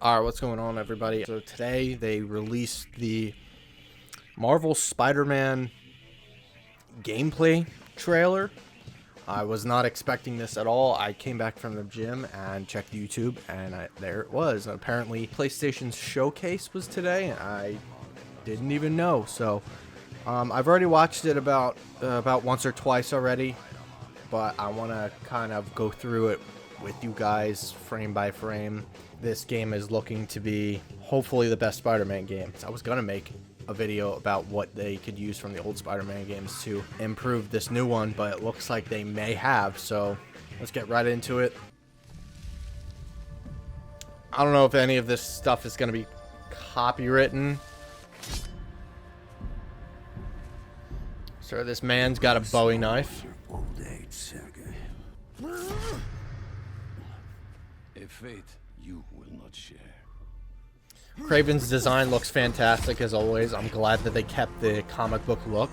Alright, what's going on, everybody? So today they released the Marvel Spider-Man gameplay trailer. I was not expecting this at all. I came back from the gym and checked YouTube, and there it was. Apparently, PlayStation's showcase was today, and I didn't even know. So, I've already watched it about once or twice already, but I want to kind of go through it with you guys frame by frame. This game is looking to be hopefully the best Spider-Man game. I was gonna make a video about what they could use from the old Spider-Man games to improve this new one, but it looks like they may have, so let's get right into it. I don't know if any of this stuff is gonna be copywritten. So this man's got a Bowie knife. A fate you will not share. Kraven's design looks fantastic as always. I'm glad that they kept the comic book look.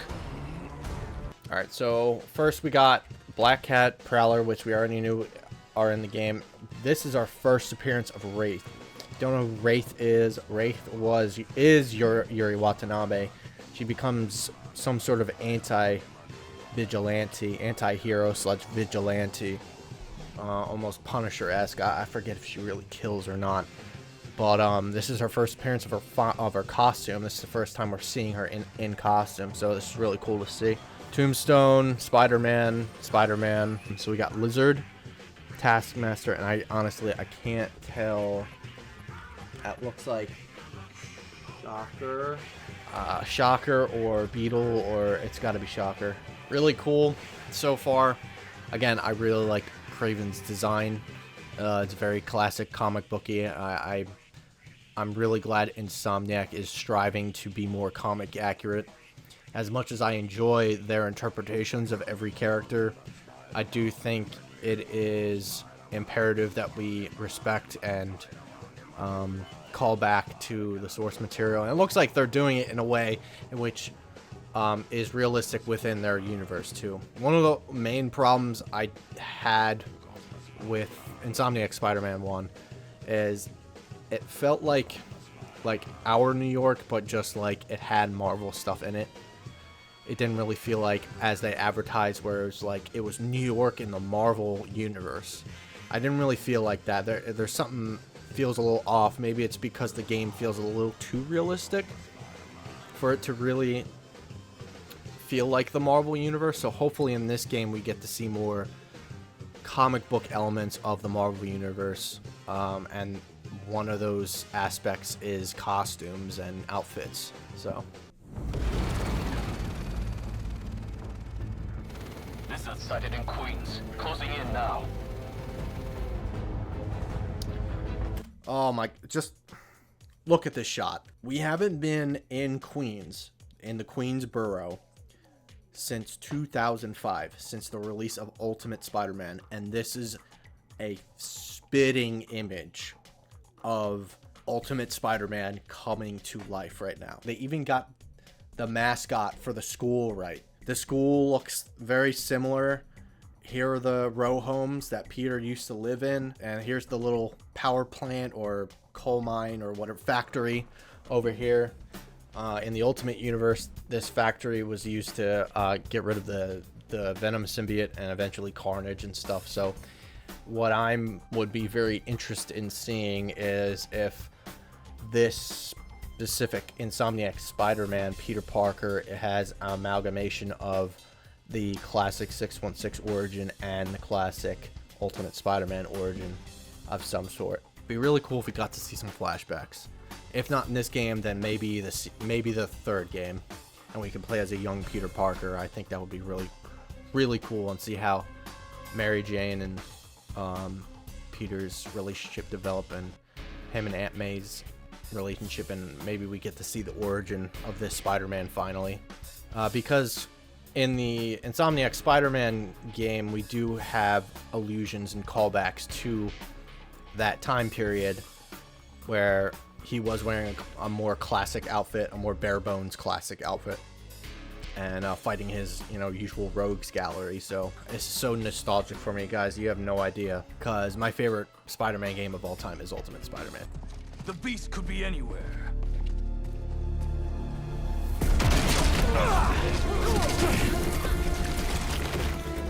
Alright, so first we got Black Cat, Prowler, which we already knew are in the game. This is our first appearance of Wraith. Don't know who Wraith is. Wraith is Yuri Watanabe. She becomes some sort of anti-vigilante, anti-hero / vigilante. Almost Punisher-esque. I forget if she really kills or not. But this is her first appearance of her costume. This is the first time we're seeing her in costume, so this is really cool to see. Tombstone, Spider-Man. So we got Lizard, Taskmaster, and I honestly can't tell. That looks like Shocker or Beetle, or it's got to be Shocker. Really cool so far. Again, I really like Kraven's design. It's very classic comic booky. I'm really glad Insomniac is striving to be more comic accurate. As much as I enjoy their interpretations of every character, I do think it is imperative that we respect and call back to the source material. And it looks like they're doing it in a way in which is realistic within their universe too. One of the main problems I had with Insomniac Spider-Man 1 is it felt like our New York, but just like it had Marvel stuff in it. It didn't really feel like, as they advertised, where it was like it was New York in the Marvel universe. I didn't really feel like that. There's something feels a little off. Maybe it's because the game feels a little too realistic for it to really feel like the Marvel universe. So hopefully in this game we get to see more comic book elements of the Marvel universe, and one of those aspects is costumes and outfits. So Lizard sighted in Queens. Closing in now. oh my, just look at this shot. We haven't been in Queens, in the Queens borough, since 2005, since the release of Ultimate Spider-Man, and this is a spitting image of Ultimate Spider-Man coming to life right now. They even got the mascot for the school right. The school looks very similar. Here are the row homes that Peter used to live in, and here's the little power plant or coal mine or whatever factory over here. In the Ultimate Universe, this factory was used to get rid of the Venom symbiote and eventually Carnage and stuff. So what would be very interested in seeing is if this specific Insomniac Spider-Man Peter Parker has an amalgamation of the classic 616 origin and the classic Ultimate Spider-Man origin of some sort. It'd be really cool if we got to see some flashbacks. If not in this game, then maybe the third game, and we can play as a young Peter Parker. I think that would be really cool, and see how Mary Jane and Peter's relationship develop, and him and Aunt May's relationship, and maybe we get to see the origin of this Spider-Man finally. Because in the Insomniac Spider-Man game, we do have allusions and callbacks to that time period where he was wearing a more classic outfit, a more bare bones classic outfit, and fighting his, usual rogues gallery. So it's so nostalgic for me, guys. You have no idea, because my favorite Spider-Man game of all time is Ultimate Spider-Man. The beast could be anywhere.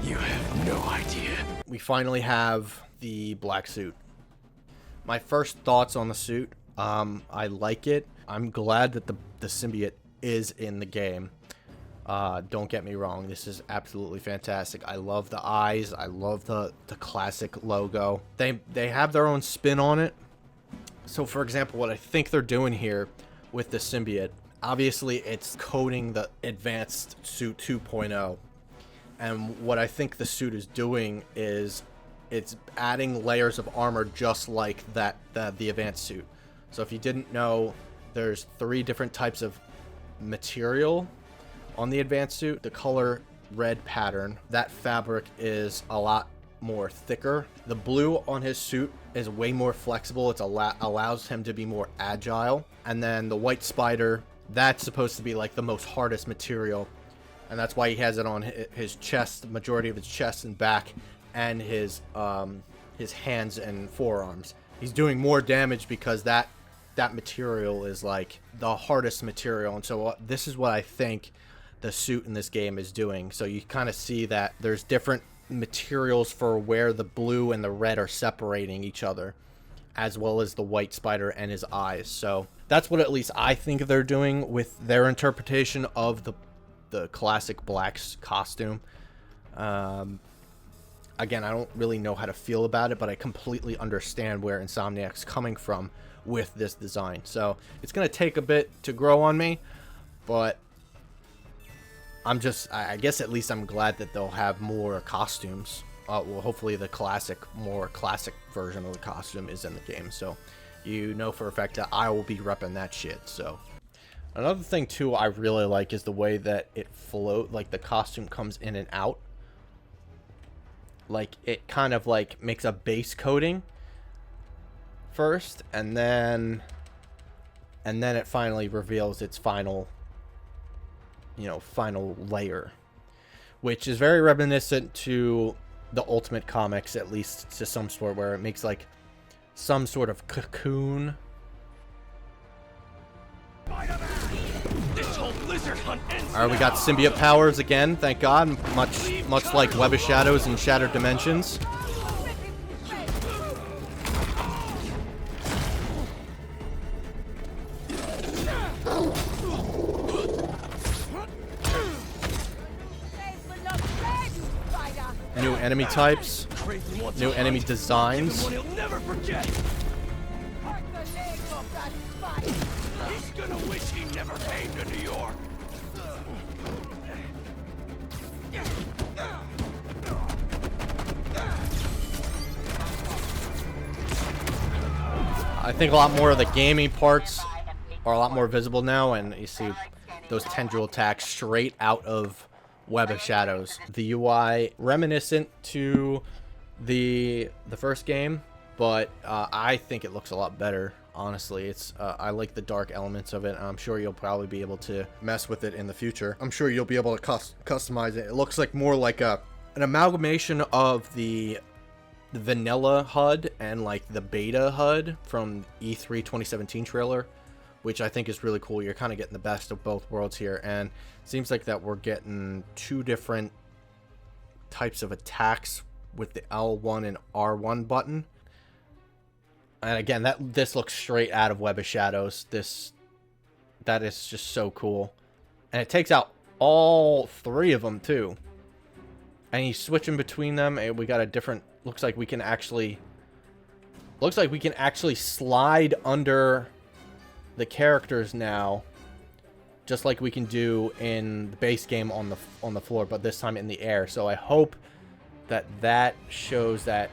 You have no idea. We finally have the black suit. My first thoughts on the suit, I like it. I'm glad that the symbiote is in the game. Don't get me wrong, this is absolutely fantastic. I love the eyes. I love the classic logo. They have their own spin on it. So for example, what I think they're doing here with the symbiote, obviously it's coding the advanced suit 2.0. And what I think the suit is doing is it's adding layers of armor just like that the advanced suit. So if you didn't know, there's 3 different types of material on the advanced suit. The color red pattern, that fabric is a lot more thicker. The blue on his suit is way more flexible. It allows him to be more agile. And then the white spider, that's supposed to be like the most hardest material, and that's why he has it on his chest, majority of his chest and back, and his hands and forearms. He's doing more damage because that material is like the hardest material. And so this is what I think the suit in this game is doing. So you kind of see that there's different materials for where the blue and the red are separating each other, as well as the white spider and his eyes. So that's what at least I think they're doing with their interpretation of the classic Black's costume. Again, I don't really know how to feel about it, but I completely understand where Insomniac's coming from with this design. So it's going to take a bit to grow on me, but I guess at least I'm glad that they'll have more costumes. Well, hopefully the more classic version of the costume is in the game. So you know for a fact that I will be repping that shit. So another thing too I really like is the way that it like the costume comes in and out. Like it kind of like makes a base coating first, and then it finally reveals its final layer, which is very reminiscent to the Ultimate Comics, at least to some sort, where it makes like some sort of cocoon. Alright, we got symbiote powers again, thank God, much like Web of Shadows and Shattered Dimensions. New enemy types, new enemy designs. He'll never forget. He's gonna wish he never came to New York. I think a lot more of the gaming parts are a lot more visible now, and you see those tendril attacks straight out of Web of Shadows. The UI reminiscent to the first game, but I think it looks a lot better. Honestly, I like the dark elements of it. I'm sure you'll probably be able to mess with it in the future. I'm sure you'll be able to customize it. It looks like more like an amalgamation of the vanilla HUD and like the beta HUD from E3 2017 trailer, which I think is really cool. You're kind of getting the best of both worlds here, and it seems like that we're getting 2 different types of attacks with the L1 and R1 button. And again, this looks straight out of Web of Shadows. That is just so cool, and it takes out all 3 of them too. And you switch in between them, and we got a different. Looks like we can actually slide under the characters now, just like we can do in the base game on the floor, but this time in the air. So I hope that shows that,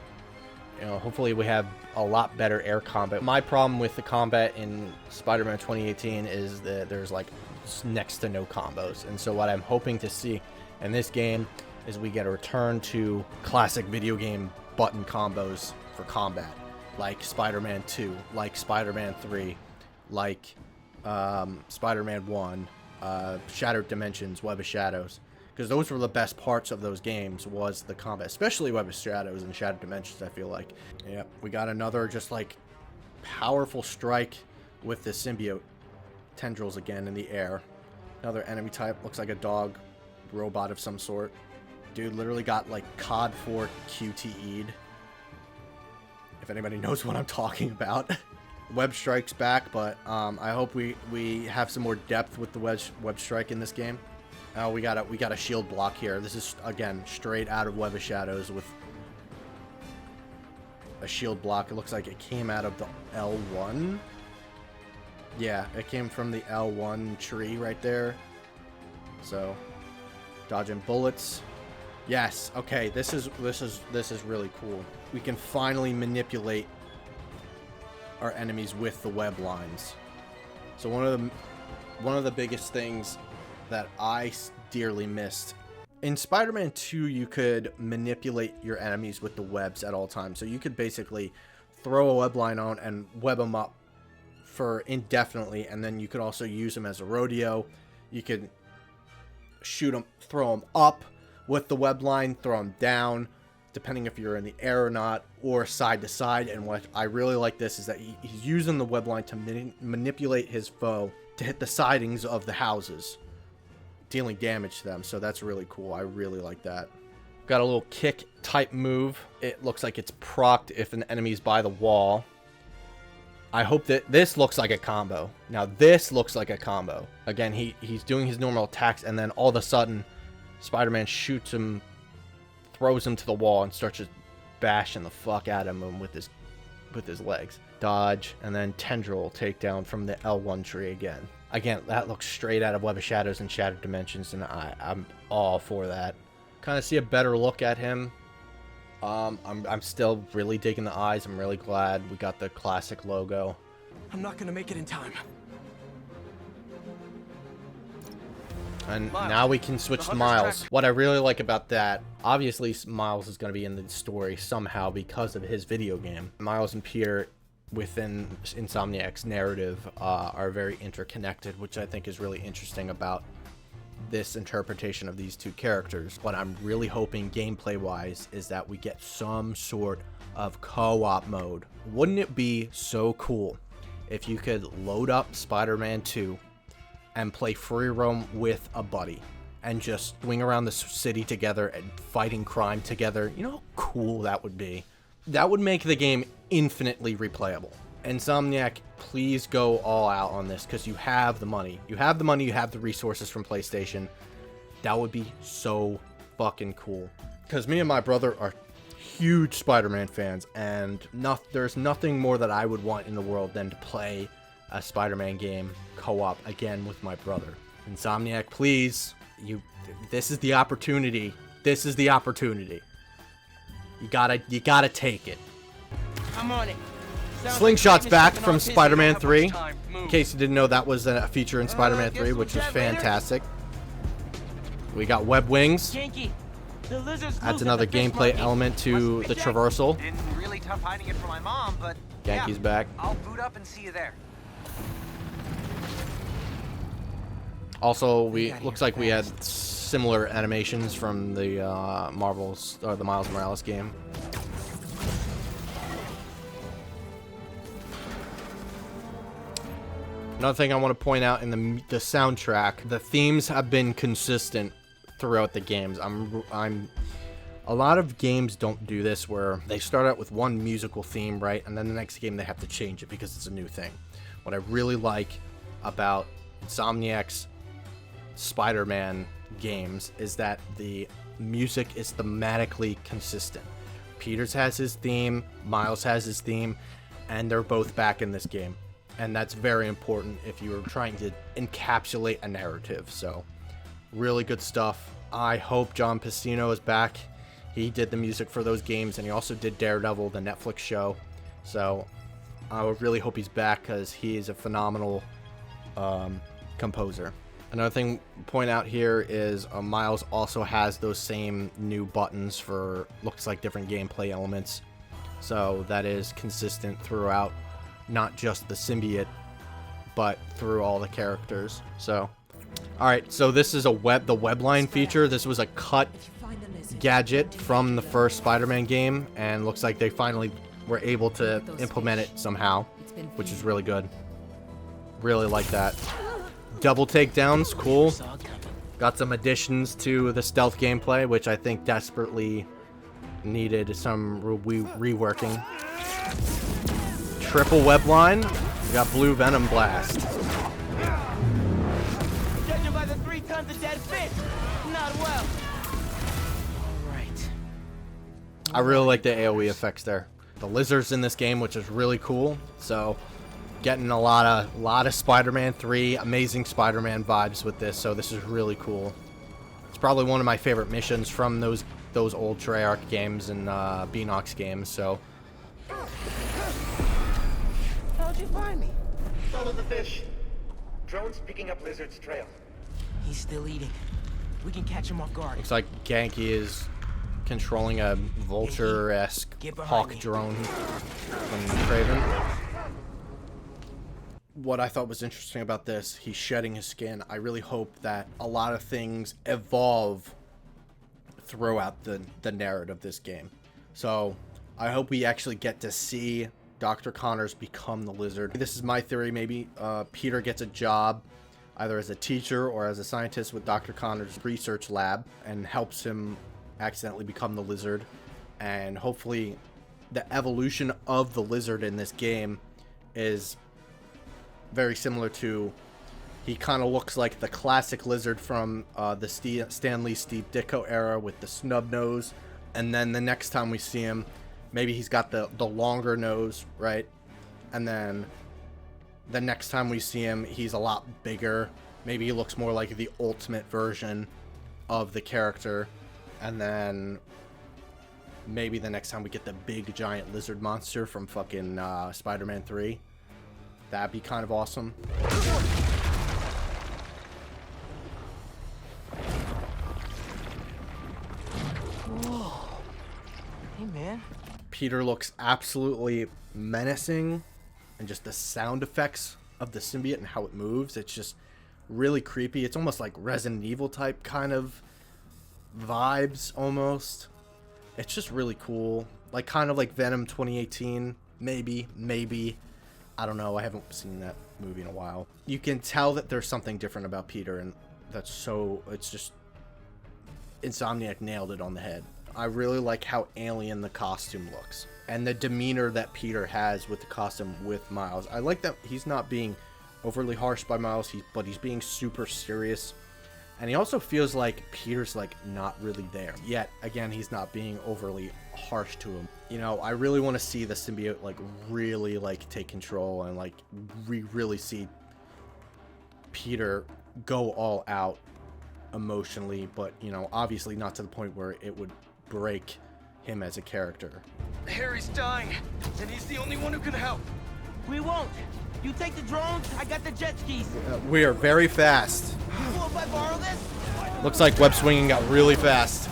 hopefully we have a lot better air combat. My problem with the combat in Spider-Man 2018 is that there's like next to no combos, and so what I'm hoping to see in this game is we get a return to classic video game button combos for combat, like Spider-Man 2, like Spider-Man 3, like Spider-Man 1, Shattered Dimensions, Web of Shadows, because those were the best parts of those games, was the combat, especially Web of Shadows and Shattered Dimensions. I feel like, yeah, we got another just like powerful strike with the symbiote tendrils again in the air. Another enemy type, looks like a dog robot of some sort. Dude literally got like COD 4 QTE'd. If anybody knows what I'm talking about. Web strike's back, but I hope we have some more depth with the web strike in this game. Oh, we got a shield block here. This is again straight out of Web of Shadows with a shield block. It looks like it came out of the L1. Yeah, it came from the L1 tree right there. So, dodging bullets. Yes. Okay. This is really cool. We can finally manipulate our enemies with the web lines. So one of the biggest things that I dearly missed in Spider-Man 2, you could manipulate your enemies with the webs at all times. So you could basically throw a web line on and web them up for indefinitely, and then you could also use them as a rodeo. You could shoot them, throw them up with the web line, throw them down, depending if you're in the air or not, or side to side. And what I really like this is that he's using the web line to manipulate his foe to hit the sidings of the houses, dealing damage to them. So that's really cool. I really like that. Got a little kick type move. It looks like it's procced if an enemy's by the wall. I hope that this looks like a combo. Now this looks like a combo. Again, he's doing his normal attacks, and then all of a sudden Spider-Man shoots him, throws him to the wall, and starts just bashing the fuck out of him with his legs. Dodge, and then tendril takedown from the L1 tree again. Again, that looks straight out of Web of Shadows and Shattered Dimensions, and I'm all for that. Kind of see a better look at him. I'm still really digging the eyes. I'm really glad we got the classic logo. I'm not gonna make it in time. And Miles, now we can switch the to Hunter's Miles. tractor. What I really like about that, obviously Miles is going to be in the story somehow because of his video game. Miles and Peter within Insomniac's narrative are very interconnected, which I think is really interesting about this interpretation of these two characters. What I'm really hoping gameplay wise is that we get some sort of co-op mode. Wouldn't it be so cool if you could load up Spider-Man 2 and play free roam with a buddy and just swing around the city together and fighting crime together? You know how cool that would be? That would make the game infinitely replayable. Insomniac, please go all out on this, because you have the money. You have the money, you have the resources from PlayStation. That would be so fucking cool. Because me and my brother are huge Spider-Man fans, and there's nothing more that I would want in the world than to play a Spider-Man game co-op again with my brother. Insomniac, please, this is the opportunity. This is the opportunity. You gotta take it. I'm on it. Slingshot's back from Spider-Man 3. In case you didn't know, that was a feature in Spider-Man 3, which was fantastic. We got web wings. Adds another gameplay element to the traversal. Been really tough hiding it from my mom, but Yankee's back. I'll boot up and see you there. Also, looks like we had similar animations from the Marvel's or the Miles Morales game. Another thing I want to point out in the soundtrack, the themes have been consistent throughout the games. A lot of games don't do this, where they start out with one musical theme, right, and then the next game they have to change it because it's a new thing. What I really like about Insomniac's Spider-Man games is that the music is thematically consistent. Peters has his theme, Miles has his theme, and they're both back in this game. And that's very important if you're trying to encapsulate a narrative. So, really good stuff. I hope John Pacino is back. He did the music for those games, and he also did Daredevil, the Netflix show. So, I would really hope he's back, because he is a phenomenal composer. Another thing to point out here is Miles also has those same new buttons for, looks like, different gameplay elements. So, that is consistent throughout. Not just the symbiote, but through all the characters. So, alright, so this is the webline feature. This was a cut gadget from the first Spider-Man game, and looks like they finally were able to implement it somehow. which is really good. Really like that. Double takedowns, cool. Got some additions to the stealth gameplay, which I think desperately needed some reworking. Triple web line. We got blue venom blast. Judging by the 3 tons of dead fish, not well. All right. I really like the AoE effects there. The lizards in this game, which is really cool. So, getting a lot of Spider-Man 3, Amazing Spider-Man vibes with this. So this is really cool. It's probably one of my favorite missions from those old Treyarch games and Beanox games. So. How'd you find me? Follow the fish. Drone's picking up Lizard's trail. He's still eating. We can catch him off guard. Looks like Genki is controlling a vulture-esque hawk drone from Kraven. What I thought was interesting about this, he's shedding his skin. I really hope that a lot of things evolve throughout the narrative of this game. So I hope we actually get to see Dr. Connors become the Lizard. This is my theory. Maybe Peter gets a job either as a teacher or as a scientist with Dr. Connors' research lab and helps him accidentally become the Lizard. And hopefully the evolution of the Lizard in this game is very similar to, he kind of looks like the classic Lizard from the Stan Lee Steve Ditko era with the snub nose. And then the next time we see him, maybe he's got the longer nose, right? And then the next time we see him, he's a lot bigger. Maybe he looks more like the ultimate version of the character. And then maybe the next time we get the big giant lizard monster from fucking Spider-Man 3. That'd be kind of awesome. Whoa. Hey, man. Peter looks absolutely menacing, and just the sound effects of the symbiote and how it moves, it's just really creepy. It's almost like Resident Evil type kind of vibes almost. It's just really cool. Like kind of like Venom 2018, maybe. I don't know. I haven't seen that movie in a while. You can tell that there's something different about Peter, and it's just Insomniac nailed it on the head. I really like how alien the costume looks and the demeanor that Peter has with the costume with Miles. I like that he's not being overly harsh by Miles, but he's being super serious. And he also feels like Peter's like not really there. Yet again, he's not being overly harsh to him. You know, I really want to see the symbiote like really like take control and like really see Peter go all out emotionally, but you know, obviously not to the point where it would break him as a character. Harry's dying, and he's the only one who can help. We won't. You take the drones, I got the jet skis. We are very fast. Cool if I borrow this? Looks like web swinging got really fast.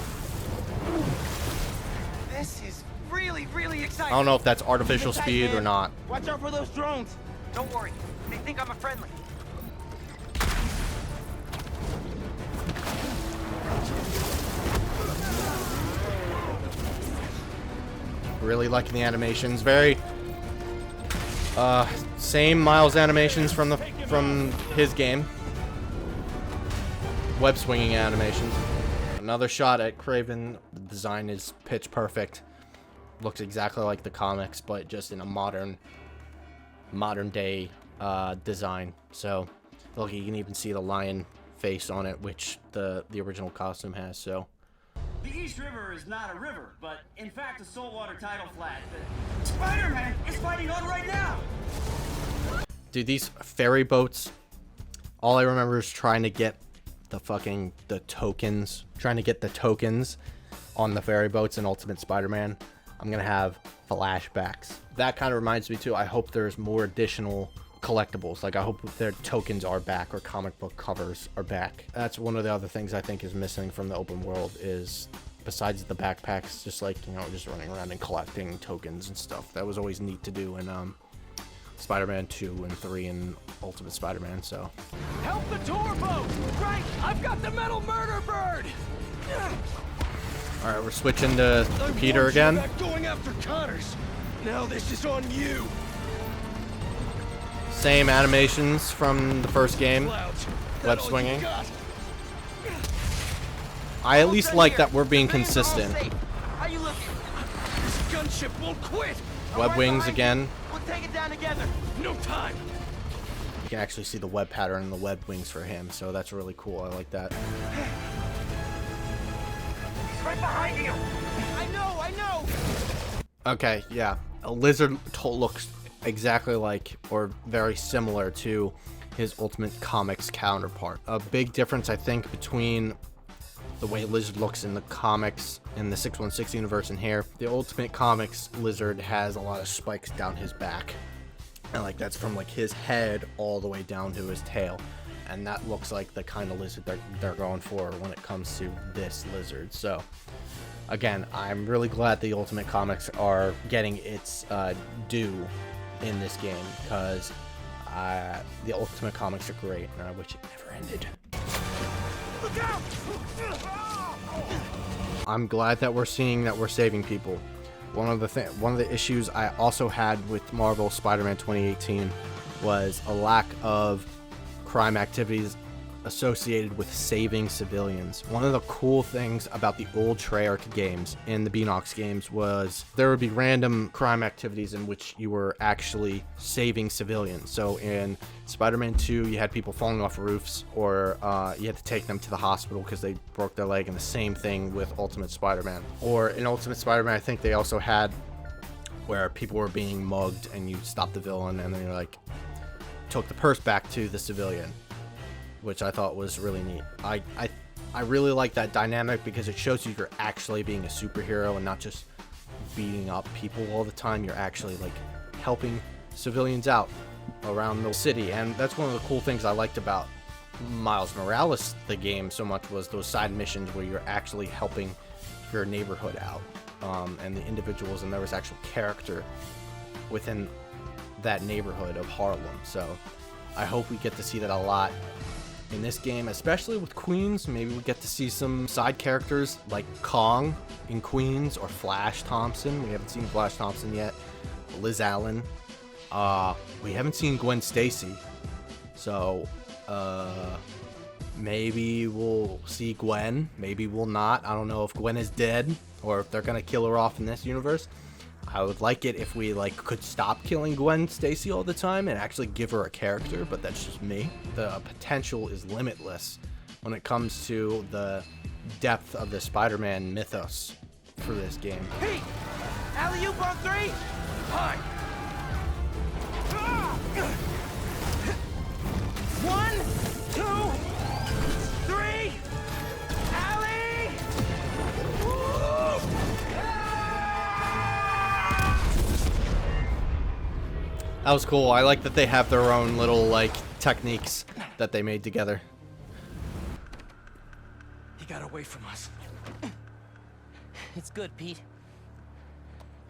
This is really I exciting. don't know if that's artificial Hang tight, speed man. or not. Watch out for those drones. Don't worry. They think I'm a friendly. Really liking the animations. Very same Miles animations from his game. Web swinging animations. Another shot at Kraven. The design is pitch perfect. Looks exactly like the comics, but just in a modern day design. So look, you can even see the lion face on it, which the original costume has. So The East River is not a river, but in fact a saltwater tidal flat that Spider-Man is fighting on right now! dude, these ferry boats, all I remember is trying to get the tokens. Trying to get the tokens on the ferry boats in Ultimate Spider-Man. I'm gonna have flashbacks. That kind of reminds me too, I hope there's more additional collectibles. Like I hope their tokens are back or comic book covers are back. That's one of the other things I think is missing from the open world is, besides the backpacks, just like, you know, just running around and collecting tokens and stuff. That was always neat to do in Spider-Man 2 and 3 and Ultimate Spider-Man. So Help the tour boat! Right, I've got the metal murder bird! all right, we're switching to Peter again. Back going after Connors. Now this is on you. Same animations from the first game. Clouds. Web That all you swinging. got? I at least Done like here. that we're being Fans are all consistent. safe. How you looking? This gunship won't quit. I'm Web right wings behind again. you. We'll take it down together. No time. You can actually see the web pattern and the web wings for him, so that's really cool. I like that. He's right behind you. I know. Okay, yeah. A lizard looks exactly like or very similar to his Ultimate Comics counterpart. A big difference, I think, between the way Lizard looks in the comics in the 616 universe and here, the Ultimate Comics Lizard has a lot of spikes down his back. And like that's from like his head all the way down to his tail. And that looks like the kind of lizard they're going for when it comes to this lizard. So again, I'm really glad the Ultimate Comics are getting its due in this game, because the Ultimate Comics are great, and I wish it never ended. Look out! I'm glad that we're seeing that we're saving people. One of the issues I also had with Marvel Spider-Man 2018 was a lack of crime activities associated with saving civilians. One of the cool things about the old Treyarch games in the Beanox games was there would be random crime activities in which you were actually saving civilians. So in Spider-Man 2, you had people falling off roofs, or you had to take them to the hospital because they broke their leg, and the same thing with Ultimate Spider-Man. Or in Ultimate Spider-Man, I think they also had where people were being mugged and you stopped the villain and then you like took the purse back to the civilian, which I thought was really neat. I really like that dynamic because it shows you you're actually being a superhero and not just beating up people all the time. You're actually like helping civilians out around the city, and that's one of the cool things I liked about Miles Morales, the game, so much, was those side missions where you're actually helping your neighborhood out, and the individuals, and there was actual character within that neighborhood of Harlem. So I hope we get to see that a lot in this game, especially with Queens. Maybe we get to see some side characters like Kong in Queens, or Flash Thompson. We haven't seen Flash Thompson yet. Liz Allen. We haven't seen Gwen Stacy. So maybe we'll see Gwen. Maybe we'll not. I don't know if Gwen is dead or if they're gonna kill her off in this universe. I would like it if we could stop killing Gwen Stacy all the time and actually give her a character, but that's just me. The potential is limitless when it comes to the depth of the Spider-Man mythos for this game. Pete! Alley-oop on 3! Hi. 1, 2, 3! Alley! That was cool. I like that they have their own little techniques that they made together. He got away from us. It's good, Pete.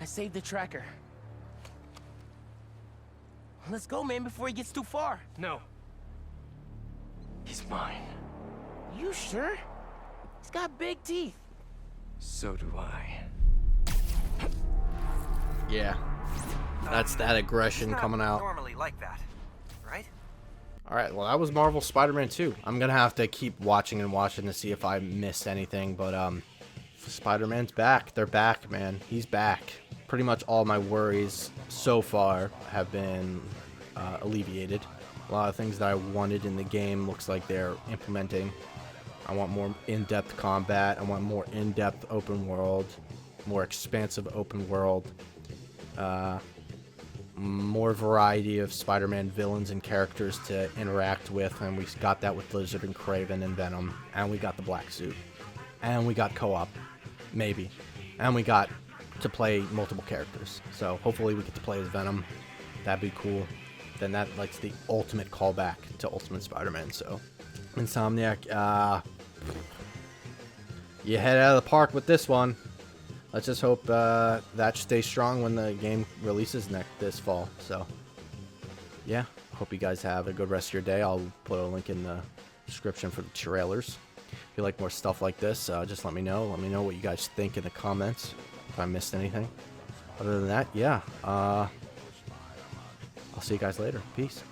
I saved the tracker. Let's go, man, before he gets too far. No. He's mine. You sure? He's got big teeth. So do I. Yeah. That's that aggression coming out. Normally like that, right? Alright, well that was Marvel Spider-Man 2. I'm gonna have to keep watching to see if I missed anything, but Spider-Man's back. They're back, man. He's back. Pretty much all my worries so far have been alleviated. A lot of things that I wanted in the game looks like they're implementing. I want more in-depth combat. I want more in-depth open world, more expansive open world. More variety of Spider-Man villains and characters to interact with, and we got that with Lizard and Kraven and Venom, and we got the black suit, and we got co-op, maybe, and we got to play multiple characters. So hopefully we get to play as Venom. That'd be cool. Then that's the ultimate callback to Ultimate Spider-Man. So Insomniac, you head out of the park with this one. Let's just hope that stays strong when the game releases this fall. So, yeah, hope you guys have a good rest of your day. I'll put a link in the description for the trailers. If you like more stuff like this, just let me know. Let me know what you guys think in the comments, if I missed anything. Other than that, yeah, I'll see you guys later. Peace.